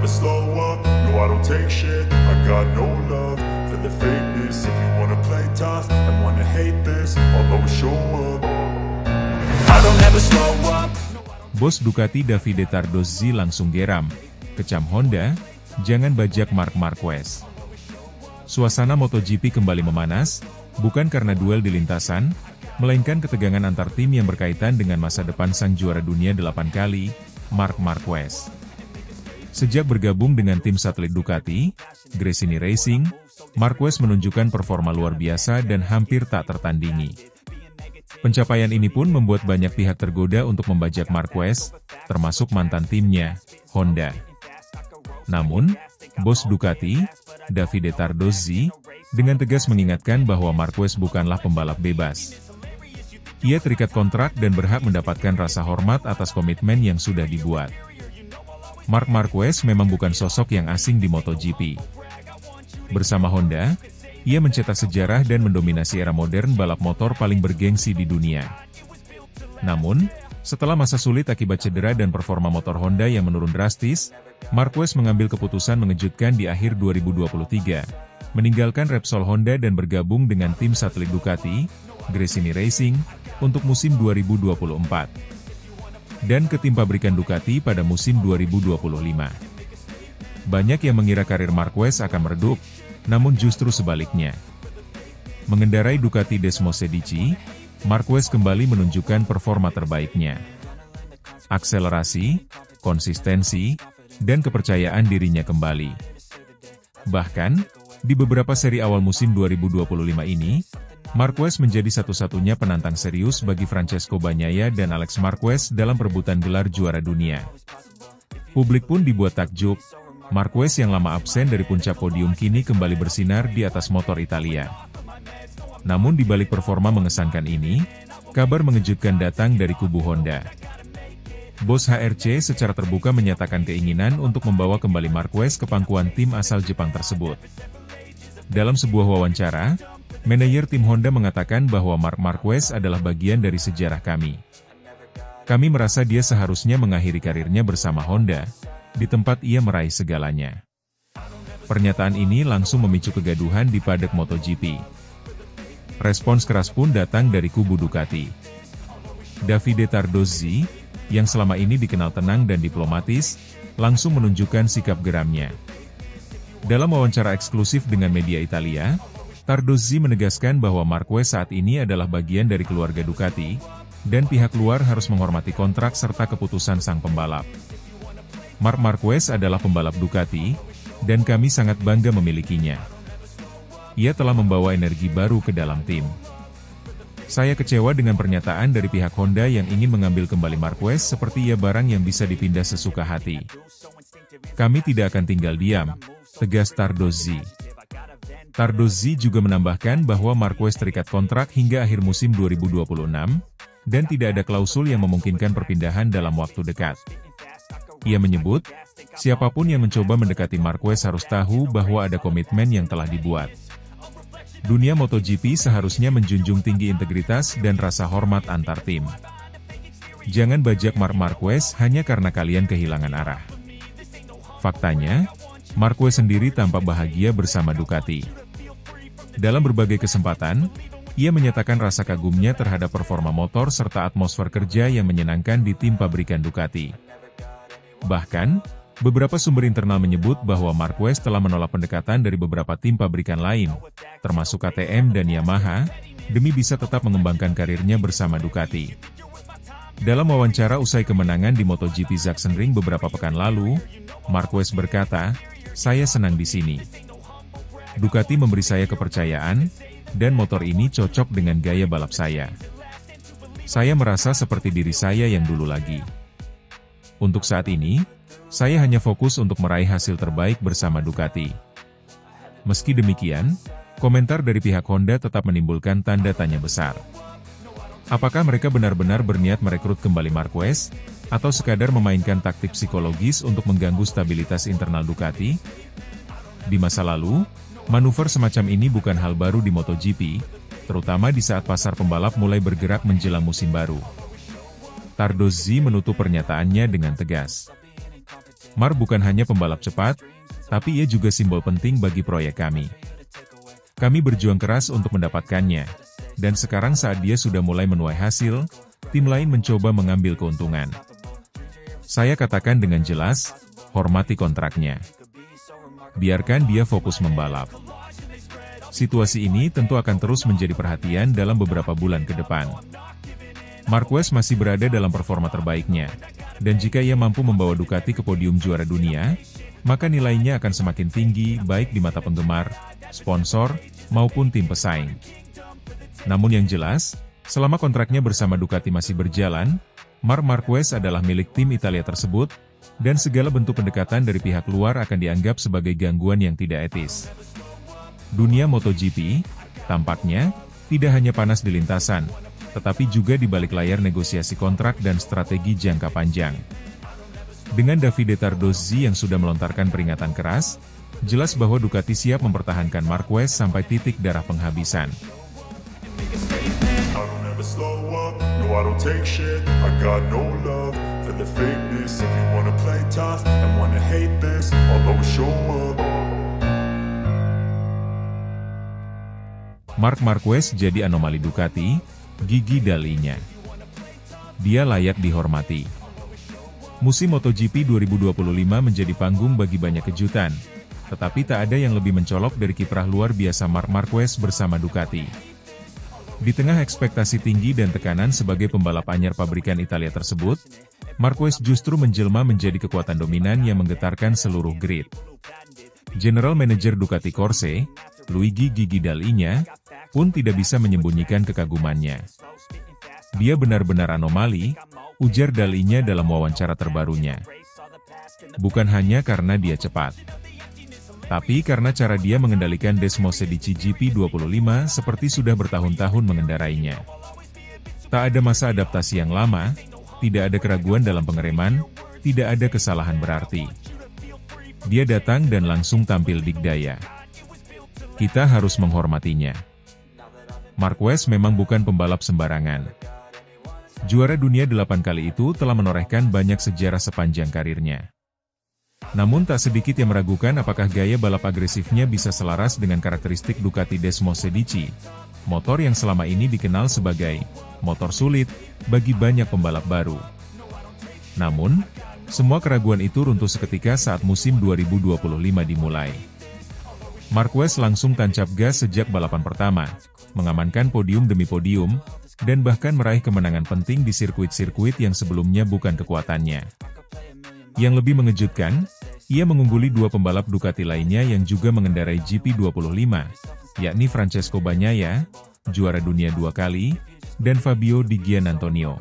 never slow up, no I don't take shit. I got no love for the fakeness. If you wanna play tough and wanna hate this, I'll always show up. I don't ever slow up. Bos Ducati Davide Tardozzi langsung geram. Kecam Honda, jangan bajak Marc Marquez. Suasana MotoGP kembali memanas, bukan karena duel di lintasan, melainkan ketegangan antar tim yang berkaitan dengan masa depan sang juara dunia 8 kali, Marc Marquez. Sejak bergabung dengan tim satelit Ducati, Gresini Racing, Marquez menunjukkan performa luar biasa dan hampir tak tertandingi. Pencapaian ini pun membuat banyak pihak tergoda untuk membajak Marquez, termasuk mantan timnya, Honda. Namun, bos Ducati, Davide Tardozzi, dengan tegas mengingatkan bahwa Marquez bukanlah pembalap bebas. Ia terikat kontrak dan berhak mendapatkan rasa hormat atas komitmen yang sudah dibuat. Marc Marquez memang bukan sosok yang asing di MotoGP. Bersama Honda, ia mencetak sejarah dan mendominasi era modern balap motor paling bergengsi di dunia. Namun, setelah masa sulit akibat cedera dan performa motor Honda yang menurun drastis, Marquez mengambil keputusan mengejutkan di akhir 2023, meninggalkan Repsol Honda dan bergabung dengan tim satelit Ducati, Gresini Racing, untuk musim 2024. Dan ke tim pabrikan Ducati pada musim 2025. Banyak yang mengira karir Marquez akan meredup, namun justru sebaliknya. Mengendarai Ducati Desmosedici, Marquez kembali menunjukkan performa terbaiknya. Akselerasi, konsistensi, dan kepercayaan dirinya kembali. Bahkan, di beberapa seri awal musim 2025 ini, Marquez menjadi satu-satunya penantang serius bagi Francesco Bagnaia dan Alex Marquez dalam perebutan gelar juara dunia. Publik pun dibuat takjub, Marquez yang lama absen dari puncak podium kini kembali bersinar di atas motor Italia. Namun di balik performa mengesankan ini, kabar mengejutkan datang dari kubu Honda. Bos HRC secara terbuka menyatakan keinginan untuk membawa kembali Marquez ke pangkuan tim asal Jepang tersebut. Dalam sebuah wawancara, manajer tim Honda mengatakan bahwa Marc Marquez adalah bagian dari sejarah kami. Kami merasa dia seharusnya mengakhiri karirnya bersama Honda, di tempat ia meraih segalanya. Pernyataan ini langsung memicu kegaduhan di paddock MotoGP. Respons keras pun datang dari kubu Ducati. Davide Tardozzi, yang selama ini dikenal tenang dan diplomatis, langsung menunjukkan sikap geramnya. Dalam wawancara eksklusif dengan media Italia, Tardozzi menegaskan bahwa Marquez saat ini adalah bagian dari keluarga Ducati, dan pihak luar harus menghormati kontrak serta keputusan sang pembalap. Marc Marquez adalah pembalap Ducati, dan kami sangat bangga memilikinya. Ia telah membawa energi baru ke dalam tim. Saya kecewa dengan pernyataan dari pihak Honda yang ingin mengambil kembali Marquez seperti ia barang yang bisa dipindah sesuka hati. Kami tidak akan tinggal diam, tegas Tardozzi. Tardozzi juga menambahkan bahwa Marquez terikat kontrak hingga akhir musim 2026, dan tidak ada klausul yang memungkinkan perpindahan dalam waktu dekat. Ia menyebut, siapapun yang mencoba mendekati Marquez harus tahu bahwa ada komitmen yang telah dibuat. Dunia MotoGP seharusnya menjunjung tinggi integritas dan rasa hormat antar tim. Jangan bajak Marc Marquez hanya karena kalian kehilangan arah. Faktanya, Marquez sendiri tampak bahagia bersama Ducati. Dalam berbagai kesempatan, ia menyatakan rasa kagumnya terhadap performa motor serta atmosfer kerja yang menyenangkan di tim pabrikan Ducati. Bahkan, beberapa sumber internal menyebut bahwa Marquez telah menolak pendekatan dari beberapa tim pabrikan lain, termasuk KTM dan Yamaha, demi bisa tetap mengembangkan karirnya bersama Ducati. Dalam wawancara usai kemenangan di MotoGP Sachsenring beberapa pekan lalu, Marquez berkata, "Saya senang di sini. Ducati memberi saya kepercayaan, dan motor ini cocok dengan gaya balap saya. Saya merasa seperti diri saya yang dulu lagi. Untuk saat ini, saya hanya fokus untuk meraih hasil terbaik bersama Ducati." Meski demikian, komentar dari pihak Honda tetap menimbulkan tanda tanya besar. Apakah mereka benar-benar berniat merekrut kembali Marquez, atau sekadar memainkan taktik psikologis untuk mengganggu stabilitas internal Ducati? Di masa lalu, manuver semacam ini bukan hal baru di MotoGP, terutama di saat pasar pembalap mulai bergerak menjelang musim baru. Tardozzi menutup pernyataannya dengan tegas. Mark bukan hanya pembalap cepat, tapi ia juga simbol penting bagi proyek kami. Kami berjuang keras untuk mendapatkannya, dan sekarang saat dia sudah mulai menuai hasil, tim lain mencoba mengambil keuntungan. Saya katakan dengan jelas, hormati kontraknya. Biarkan dia fokus membalap. Situasi ini tentu akan terus menjadi perhatian dalam beberapa bulan ke depan. Marquez masih berada dalam performa terbaiknya, dan jika ia mampu membawa Ducati ke podium juara dunia, maka nilainya akan semakin tinggi baik di mata penggemar, sponsor, maupun tim pesaing. Namun yang jelas, selama kontraknya bersama Ducati masih berjalan, Marc Marquez adalah milik tim Italia tersebut, dan segala bentuk pendekatan dari pihak luar akan dianggap sebagai gangguan yang tidak etis. Dunia MotoGP, tampaknya, tidak hanya panas di lintasan, tetapi juga di balik layar negosiasi kontrak dan strategi jangka panjang. Dengan Davide Tardozzi yang sudah melontarkan peringatan keras, jelas bahwa Ducati siap mempertahankan Marquez sampai titik darah penghabisan. Marc Marquez jadi anomali Ducati, gigi dalinya. Dia layak dihormati. Musim MotoGP 2025 menjadi panggung bagi banyak kejutan, tetapi tak ada yang lebih mencolok dari kiprah luar biasa Marc Marquez bersama Ducati. Di tengah ekspektasi tinggi dan tekanan sebagai pembalap anyar pabrikan Italia tersebut, Marquez justru menjelma menjadi kekuatan dominan yang menggetarkan seluruh grid. General Manager Ducati Corse, Luigi Gigi Dall'Igna, pun tidak bisa menyembunyikan kekagumannya. Dia benar-benar anomali, ujar Dall'Igna dalam wawancara terbarunya. Bukan hanya karena dia cepat, tapi karena cara dia mengendalikan Desmosedici GP25 seperti sudah bertahun-tahun mengendarainya. Tak ada masa adaptasi yang lama, tidak ada keraguan dalam pengereman, tidak ada kesalahan berarti. Dia datang dan langsung tampil dikdaya. Kita harus menghormatinya. Marquez memang bukan pembalap sembarangan. Juara dunia 8 kali itu telah menorehkan banyak sejarah sepanjang karirnya. Namun tak sedikit yang meragukan apakah gaya balap agresifnya bisa selaras dengan karakteristik Ducati Desmosedici, motor yang selama ini dikenal sebagai motor sulit bagi banyak pembalap baru. Namun, semua keraguan itu runtuh seketika saat musim 2025 dimulai. Marquez langsung tancap gas sejak balapan pertama, mengamankan podium demi podium, dan bahkan meraih kemenangan penting di sirkuit-sirkuit yang sebelumnya bukan kekuatannya. Yang lebih mengejutkan, ia mengungguli dua pembalap Ducati lainnya yang juga mengendarai GP25, yakni Francesco Bagnaia, juara dunia 2 kali, dan Fabio Di Giannantonio.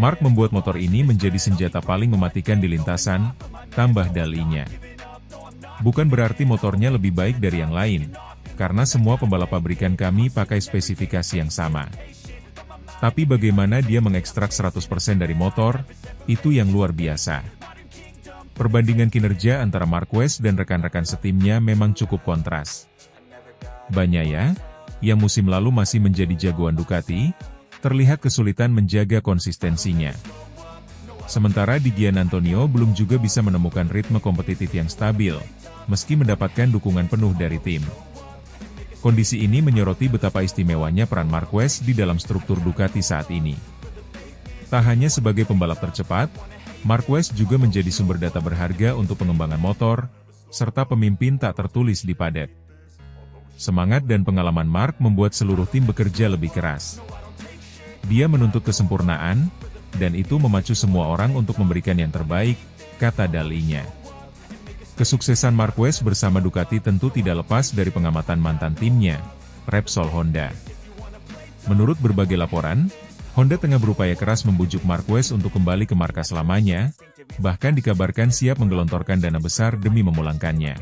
Marc membuat motor ini menjadi senjata paling mematikan di lintasan, tambah Dall'Igna. Bukan berarti motornya lebih baik dari yang lain, karena semua pembalap pabrikan kami pakai spesifikasi yang sama. Tapi bagaimana dia mengekstrak 100% dari motor, itu yang luar biasa. Perbandingan kinerja antara Marquez dan rekan-rekan setimnya memang cukup kontras. Bagnaia, yang musim lalu masih menjadi jagoan Ducati, terlihat kesulitan menjaga konsistensinya. Sementara Di Giannantonio belum juga bisa menemukan ritme kompetitif yang stabil, meski mendapatkan dukungan penuh dari tim. Kondisi ini menyoroti betapa istimewanya peran Marquez di dalam struktur Ducati saat ini. Tak hanya sebagai pembalap tercepat, Marquez juga menjadi sumber data berharga untuk pengembangan motor, serta pemimpin tak tertulis di paddock. Semangat dan pengalaman Marc membuat seluruh tim bekerja lebih keras. Dia menuntut kesempurnaan, dan itu memacu semua orang untuk memberikan yang terbaik, kata Dall'Igna. Kesuksesan Marquez bersama Ducati tentu tidak lepas dari pengamatan mantan timnya, Repsol Honda. Menurut berbagai laporan, Honda tengah berupaya keras membujuk Marquez untuk kembali ke markas lamanya, bahkan dikabarkan siap menggelontorkan dana besar demi memulangkannya.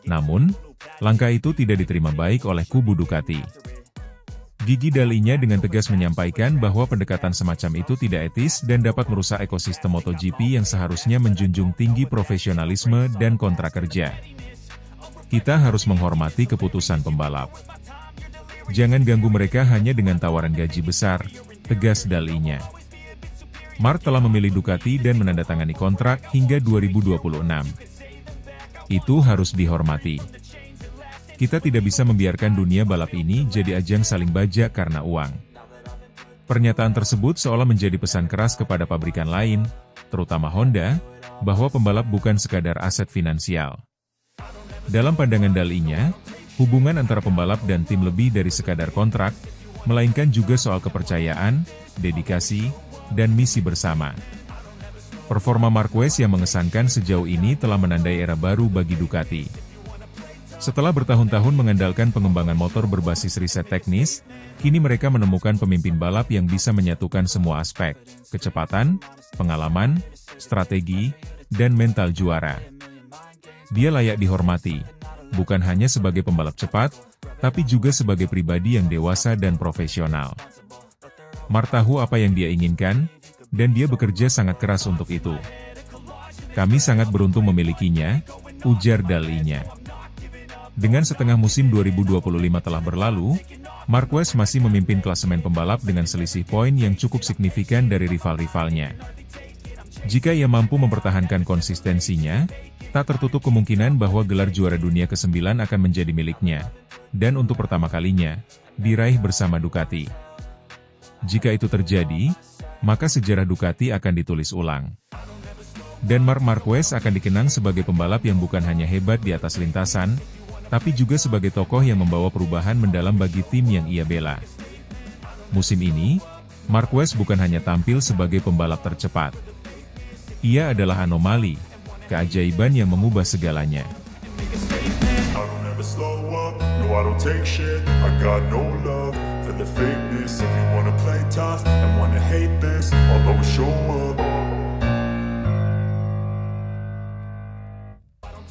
Namun, langkah itu tidak diterima baik oleh kubu Ducati. Gigi Dall'Igna dengan tegas menyampaikan bahwa pendekatan semacam itu tidak etis dan dapat merusak ekosistem MotoGP yang seharusnya menjunjung tinggi profesionalisme dan kontrak kerja. Kita harus menghormati keputusan pembalap. Jangan ganggu mereka hanya dengan tawaran gaji besar, tegas Dall'Igna. Marc telah memilih Ducati dan menandatangani kontrak hingga 2026. Itu harus dihormati. Kita tidak bisa membiarkan dunia balap ini jadi ajang saling bajak karena uang. Pernyataan tersebut seolah menjadi pesan keras kepada pabrikan lain, terutama Honda, bahwa pembalap bukan sekadar aset finansial. Dalam pandangan Dalinya, hubungan antara pembalap dan tim lebih dari sekadar kontrak, melainkan juga soal kepercayaan, dedikasi, dan misi bersama. Performa Marquez yang mengesankan sejauh ini telah menandai era baru bagi Ducati. Setelah bertahun-tahun mengandalkan pengembangan motor berbasis riset teknis, kini mereka menemukan pemimpin balap yang bisa menyatukan semua aspek, kecepatan, pengalaman, strategi, dan mental juara. Dia layak dihormati, bukan hanya sebagai pembalap cepat, tapi juga sebagai pribadi yang dewasa dan profesional. Marc tahu apa yang dia inginkan, dan dia bekerja sangat keras untuk itu. Kami sangat beruntung memilikinya, ujar Dalinya. Dengan setengah musim 2025 telah berlalu, Marquez masih memimpin klasemen pembalap dengan selisih poin yang cukup signifikan dari rival-rivalnya. Jika ia mampu mempertahankan konsistensinya, tak tertutup kemungkinan bahwa gelar juara dunia ke-9 akan menjadi miliknya, dan untuk pertama kalinya, diraih bersama Ducati. Jika itu terjadi, maka sejarah Ducati akan ditulis ulang. Dan Marc Marquez akan dikenang sebagai pembalap yang bukan hanya hebat di atas lintasan, tapi juga sebagai tokoh yang membawa perubahan mendalam bagi tim yang ia bela. Musim ini, Marquez bukan hanya tampil sebagai pembalap tercepat. Ia adalah anomali, keajaiban yang mengubah segalanya.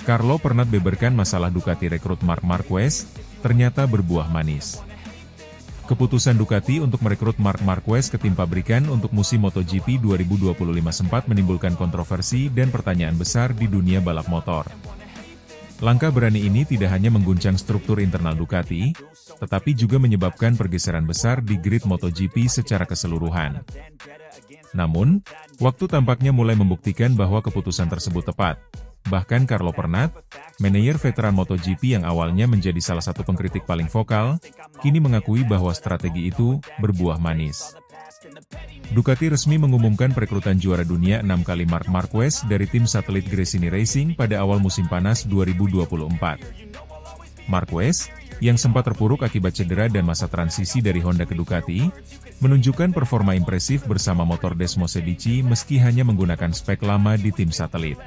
Carlo pernah beberkan masalah Ducati rekrut Marc Marquez, ternyata berbuah manis. Keputusan Ducati untuk merekrut Marc Marquez ke tim pabrikan untuk musim MotoGP 2025 sempat menimbulkan kontroversi dan pertanyaan besar di dunia balap motor. Langkah berani ini tidak hanya mengguncang struktur internal Ducati, tetapi juga menyebabkan pergeseran besar di grid MotoGP secara keseluruhan. Namun, waktu tampaknya mulai membuktikan bahwa keputusan tersebut tepat. Bahkan Carlo Pernat, manajer veteran MotoGP yang awalnya menjadi salah satu pengkritik paling vokal, kini mengakui bahwa strategi itu berbuah manis. Ducati resmi mengumumkan perekrutan juara dunia 6 kali Marc Marquez dari tim satelit Gresini Racing pada awal musim panas 2024. Marquez, yang sempat terpuruk akibat cedera dan masa transisi dari Honda ke Ducati, menunjukkan performa impresif bersama motor Desmosedici meski hanya menggunakan spek lama di tim satelit.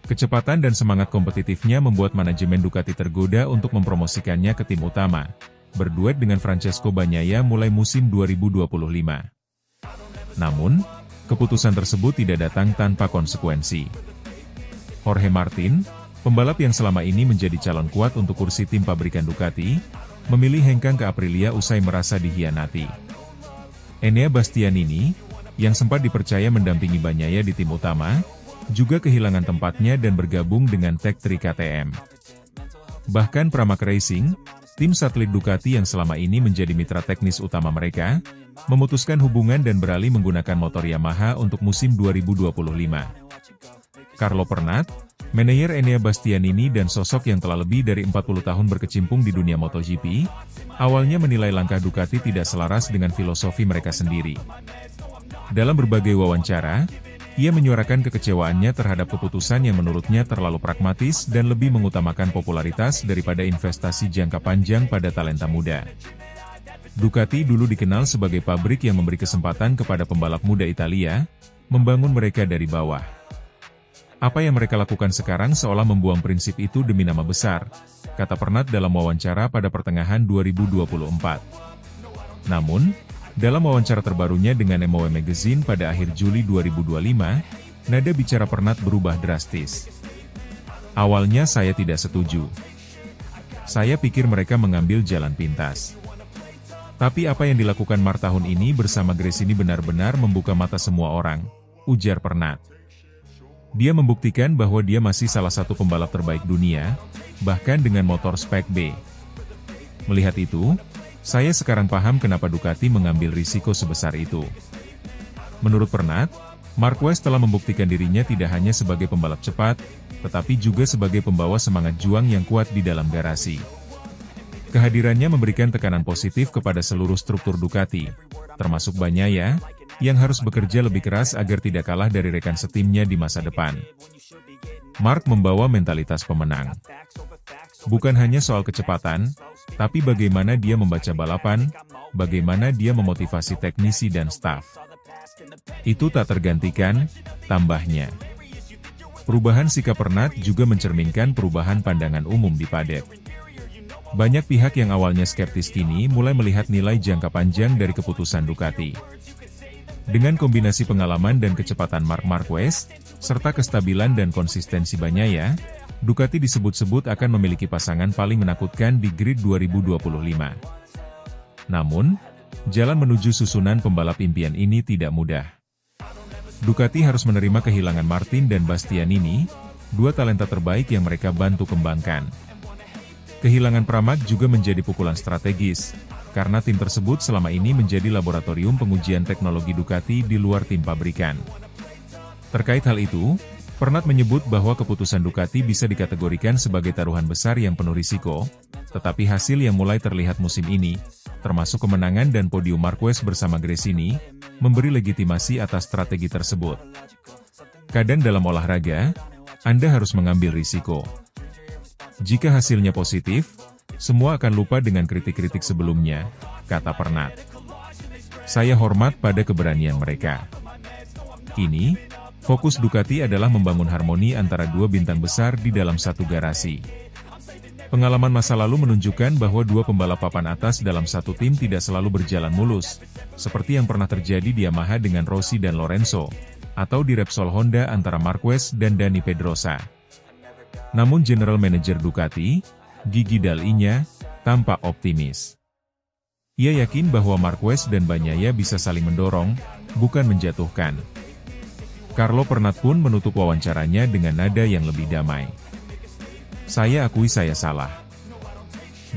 Kecepatan dan semangat kompetitifnya membuat manajemen Ducati tergoda untuk mempromosikannya ke tim utama, berduet dengan Francesco Bagnaia mulai musim 2025. Namun, keputusan tersebut tidak datang tanpa konsekuensi. Jorge Martin, pembalap yang selama ini menjadi calon kuat untuk kursi tim pabrikan Ducati, memilih hengkang ke Aprilia usai merasa dikhianati. Enea Bastianini, yang sempat dipercaya mendampingi Bagnaia di tim utama, juga kehilangan tempatnya dan bergabung dengan Tech 3 KTM. Bahkan Pramac Racing, tim satelit Ducati yang selama ini menjadi mitra teknis utama mereka, memutuskan hubungan dan beralih menggunakan motor Yamaha untuk musim 2025. Carlo Pernat, manajer Enea Bastianini dan sosok yang telah lebih dari 40 tahun berkecimpung di dunia MotoGP, awalnya menilai langkah Ducati tidak selaras dengan filosofi mereka sendiri. Dalam berbagai wawancara, ia menyuarakan kekecewaannya terhadap keputusan yang menurutnya terlalu pragmatis dan lebih mengutamakan popularitas daripada investasi jangka panjang pada talenta muda. Ducati dulu dikenal sebagai pabrik yang memberi kesempatan kepada pembalap muda Italia, membangun mereka dari bawah. Apa yang mereka lakukan sekarang seolah membuang prinsip itu demi nama besar, kata Pernat dalam wawancara pada pertengahan 2024. Namun, dalam wawancara terbarunya dengan MOW Magazine pada akhir Juli 2025, nada bicara Pernat berubah drastis. Awalnya saya tidak setuju. Saya pikir mereka mengambil jalan pintas. Tapi apa yang dilakukan Marc tahun ini bersama Gresini benar-benar membuka mata semua orang, ujar Pernat. Dia membuktikan bahwa dia masih salah satu pembalap terbaik dunia, bahkan dengan motor spek B. Melihat itu, saya sekarang paham kenapa Ducati mengambil risiko sebesar itu. Menurut Pernat, Marquez telah membuktikan dirinya tidak hanya sebagai pembalap cepat, tetapi juga sebagai pembawa semangat juang yang kuat di dalam garasi. Kehadirannya memberikan tekanan positif kepada seluruh struktur Ducati, termasuk Bagnaia, yang harus bekerja lebih keras agar tidak kalah dari rekan setimnya di masa depan. Marc membawa mentalitas pemenang. Bukan hanya soal kecepatan, tapi bagaimana dia membaca balapan, bagaimana dia memotivasi teknisi dan staf. Itu tak tergantikan, tambahnya. Perubahan sikap Pernat juga mencerminkan perubahan pandangan umum di paddock. Banyak pihak yang awalnya skeptis kini mulai melihat nilai jangka panjang dari keputusan Ducati. Dengan kombinasi pengalaman dan kecepatan Marc Marquez, serta kestabilan dan konsistensi Bagnaia, Ducati disebut-sebut akan memiliki pasangan paling menakutkan di grid 2025. Namun, jalan menuju susunan pembalap impian ini tidak mudah. Ducati harus menerima kehilangan Martin dan Bastianini, dua talenta terbaik yang mereka bantu kembangkan. Kehilangan Pramac juga menjadi pukulan strategis, karena tim tersebut selama ini menjadi laboratorium pengujian teknologi Ducati di luar tim pabrikan. Terkait hal itu, Pernat menyebut bahwa keputusan Ducati bisa dikategorikan sebagai taruhan besar yang penuh risiko, tetapi hasil yang mulai terlihat musim ini, termasuk kemenangan dan podium Marquez bersama Gresini, memberi legitimasi atas strategi tersebut. Kadang dalam olahraga, Anda harus mengambil risiko. Jika hasilnya positif, semua akan lupa dengan kritik-kritik sebelumnya, kata Pernat. Saya hormat pada keberanian mereka. Kini, fokus Ducati adalah membangun harmoni antara dua bintang besar di dalam satu garasi. Pengalaman masa lalu menunjukkan bahwa dua pembalap papan atas dalam satu tim tidak selalu berjalan mulus, seperti yang pernah terjadi di Yamaha dengan Rossi dan Lorenzo, atau di Repsol Honda antara Marquez dan Dani Pedrosa. Namun General Manager Ducati, Gigi Dall'Igna, tampak optimis. Ia yakin bahwa Marquez dan Bagnaia bisa saling mendorong, bukan menjatuhkan. Carlo Pernat pun menutup wawancaranya dengan nada yang lebih damai. Saya akui saya salah.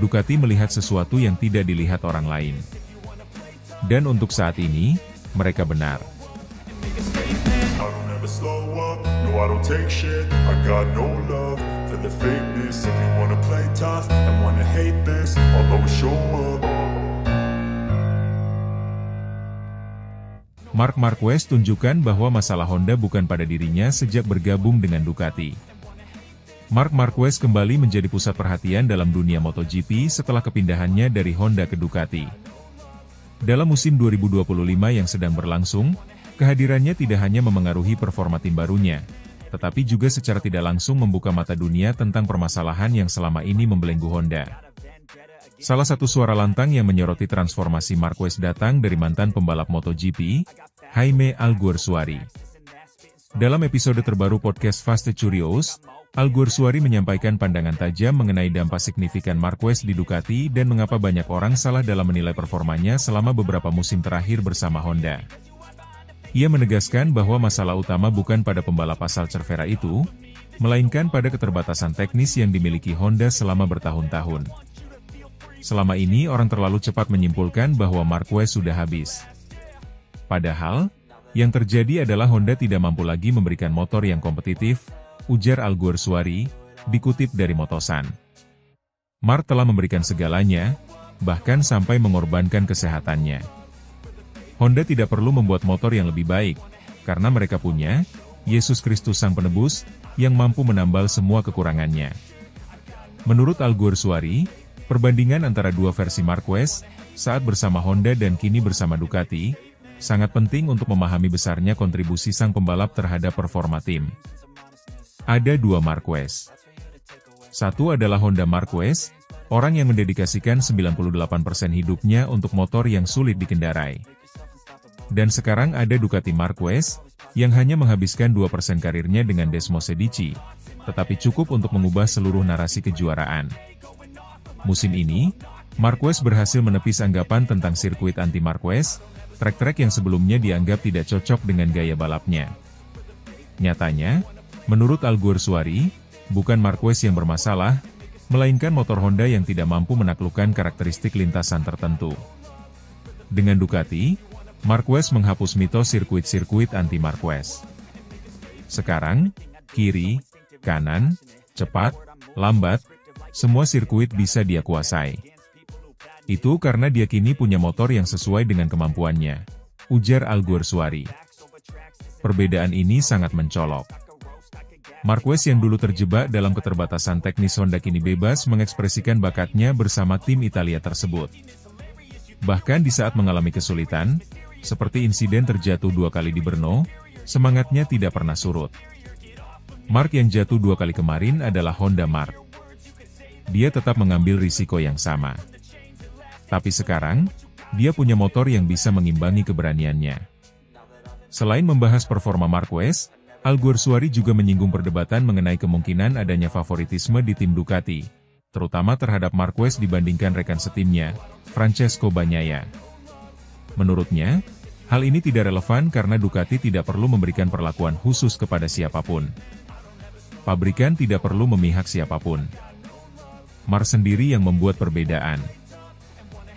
Ducati melihat sesuatu yang tidak dilihat orang lain. Dan untuk saat ini, mereka benar. Marc Marquez tunjukkan bahwa masalah Honda bukan pada dirinya sejak bergabung dengan Ducati. Marc Marquez kembali menjadi pusat perhatian dalam dunia MotoGP setelah kepindahannya dari Honda ke Ducati. Dalam musim 2025 yang sedang berlangsung, kehadirannya tidak hanya memengaruhi performa tim barunya, tetapi juga secara tidak langsung membuka mata dunia tentang permasalahan yang selama ini membelenggu Honda. Salah satu suara lantang yang menyoroti transformasi Marquez datang dari mantan pembalap MotoGP, Jaime Alguersuari. Dalam episode terbaru podcast Fast and Furious, Alguersuari menyampaikan pandangan tajam mengenai dampak signifikan Marquez di Ducati dan mengapa banyak orang salah dalam menilai performanya selama beberapa musim terakhir bersama Honda. Ia menegaskan bahwa masalah utama bukan pada pembalap asal Cervera itu, melainkan pada keterbatasan teknis yang dimiliki Honda selama bertahun-tahun. Selama ini orang terlalu cepat menyimpulkan bahwa Marquez sudah habis. Padahal, yang terjadi adalah Honda tidak mampu lagi memberikan motor yang kompetitif, ujar Alguersuari, dikutip dari Motosan. Marc telah memberikan segalanya, bahkan sampai mengorbankan kesehatannya. Honda tidak perlu membuat motor yang lebih baik, karena mereka punya Yesus Kristus Sang Penebus, yang mampu menambal semua kekurangannya. Menurut Alguersuari, perbandingan antara dua versi Marquez, saat bersama Honda dan kini bersama Ducati, sangat penting untuk memahami besarnya kontribusi sang pembalap terhadap performa tim. Ada dua Marquez. Satu adalah Honda Marquez, orang yang mendedikasikan 98% hidupnya untuk motor yang sulit dikendarai. Dan sekarang ada Ducati Marquez, yang hanya menghabiskan 2% karirnya dengan Desmos Edici, tetapi cukup untuk mengubah seluruh narasi kejuaraan. Musim ini, Marquez berhasil menepis anggapan tentang sirkuit anti-Marquez, trek-trek yang sebelumnya dianggap tidak cocok dengan gaya balapnya. Nyatanya, menurut Alguersuari, bukan Marquez yang bermasalah, melainkan motor Honda yang tidak mampu menaklukkan karakteristik lintasan tertentu. Dengan Ducati, Marquez menghapus mitos sirkuit-sirkuit anti Marquez. Sekarang, kiri, kanan, cepat, lambat, semua sirkuit bisa dia kuasai. Itu karena dia kini punya motor yang sesuai dengan kemampuannya, ujar Alguersuari. Perbedaan ini sangat mencolok. Marquez yang dulu terjebak dalam keterbatasan teknis Honda kini bebas mengekspresikan bakatnya bersama tim Italia tersebut. Bahkan di saat mengalami kesulitan, seperti insiden terjatuh 2 kali di Brno, semangatnya tidak pernah surut. Mark yang jatuh 2 kali kemarin adalah Honda Mark. Dia tetap mengambil risiko yang sama. Tapi sekarang, dia punya motor yang bisa mengimbangi keberaniannya. Selain membahas performa Marquez, Alguersuari juga menyinggung perdebatan mengenai kemungkinan adanya favoritisme di tim Ducati, terutama terhadap Marquez dibandingkan rekan setimnya, Francesco Bagnaia. Menurutnya, hal ini tidak relevan karena Ducati tidak perlu memberikan perlakuan khusus kepada siapapun. Pabrikan tidak perlu memihak siapapun. Mark sendiri yang membuat perbedaan.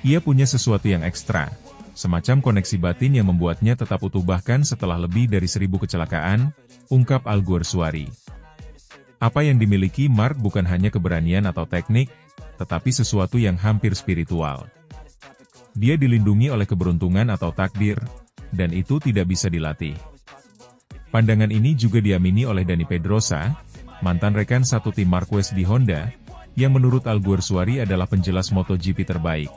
Ia punya sesuatu yang ekstra, semacam koneksi batin yang membuatnya tetap utuh bahkan setelah lebih dari 1000 kecelakaan, ungkap Alguersuari. Apa yang dimiliki Mark bukan hanya keberanian atau teknik, tetapi sesuatu yang hampir spiritual. Dia dilindungi oleh keberuntungan atau takdir, dan itu tidak bisa dilatih. Pandangan ini juga diamini oleh Dani Pedrosa, mantan rekan satu tim Marquez di Honda, yang menurut Alguersuari adalah penjelas MotoGP terbaik.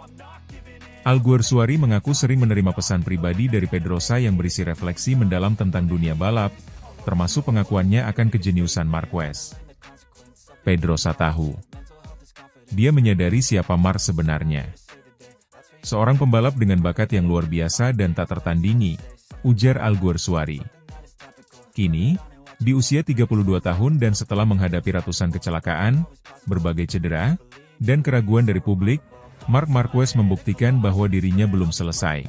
Alguersuari mengaku sering menerima pesan pribadi dari Pedrosa yang berisi refleksi mendalam tentang dunia balap, termasuk pengakuannya akan kejeniusan Marquez. Pedrosa tahu. Dia menyadari siapa Mark sebenarnya. Seorang pembalap dengan bakat yang luar biasa dan tak tertandingi, ujar Alguersuari. Kini, di usia 32 tahun dan setelah menghadapi ratusan kecelakaan, berbagai cedera, dan keraguan dari publik, Marc Marquez membuktikan bahwa dirinya belum selesai.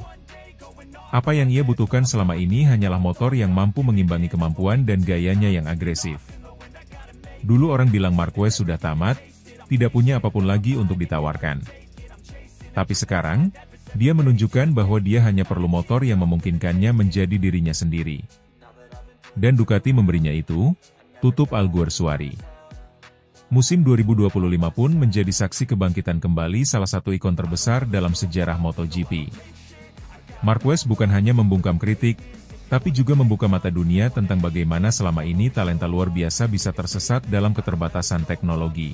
Apa yang ia butuhkan selama ini hanyalah motor yang mampu mengimbangi kemampuan dan gayanya yang agresif. Dulu orang bilang Marquez sudah tamat, tidak punya apapun lagi untuk ditawarkan. Tapi sekarang, dia menunjukkan bahwa dia hanya perlu motor yang memungkinkannya menjadi dirinya sendiri. Dan Ducati memberinya itu, tutup Alguersuari. Musim 2025 pun menjadi saksi kebangkitan kembali salah satu ikon terbesar dalam sejarah MotoGP. Marquez bukan hanya membungkam kritik, tapi juga membuka mata dunia tentang bagaimana selama ini talenta luar biasa bisa tersesat dalam keterbatasan teknologi.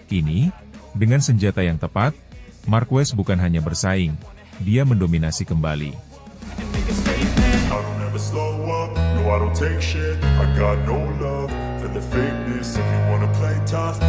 Kini, dengan senjata yang tepat, Marquez bukan hanya bersaing, dia mendominasi kembali. No, I don't take shit, I got no love for the fakeness. If you wanna play tough,